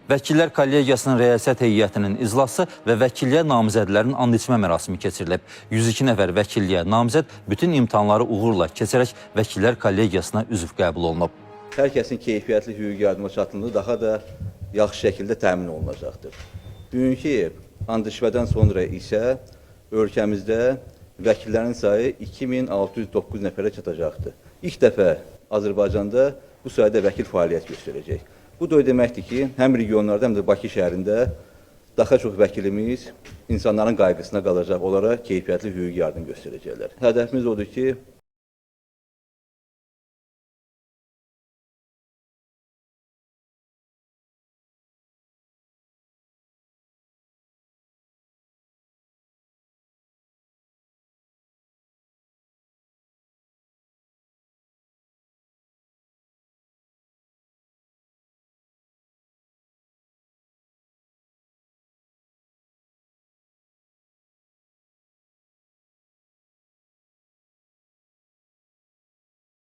Vəkillər Kollegiyasının Rəyasət Heyətinin iclası və vəkilliyə namizədlərin and içmə mərasimi keçirilib. 102 nəfər vəkilliyə namizəd bütün imtahanları uğurla keçərək Vəkillər Kollegiyasına üzv qəbul olunub. Hər kəsin keyfiyyətli hüquqi yardıma çatımlılığı daha da yaxşı şəkildə təmin olunacaqdır. Bugünkü and içmədən sonra isə ölkəmizdə vəkillərin sayı 2609 nəfərə çatacaqdır. İlk dəfə Azərbaycanda bu sayədə vəkil fəaliyyət göstərəcək. Bu da o deməkdir ki, həm regionlarda, həm də Bakı şəhərində daha çox vəkilimiz insanların qayğısına qalacaq, onlara keyfiyyətli hüquqi yardım göstərəcəklər. Hədəfimiz odur ki,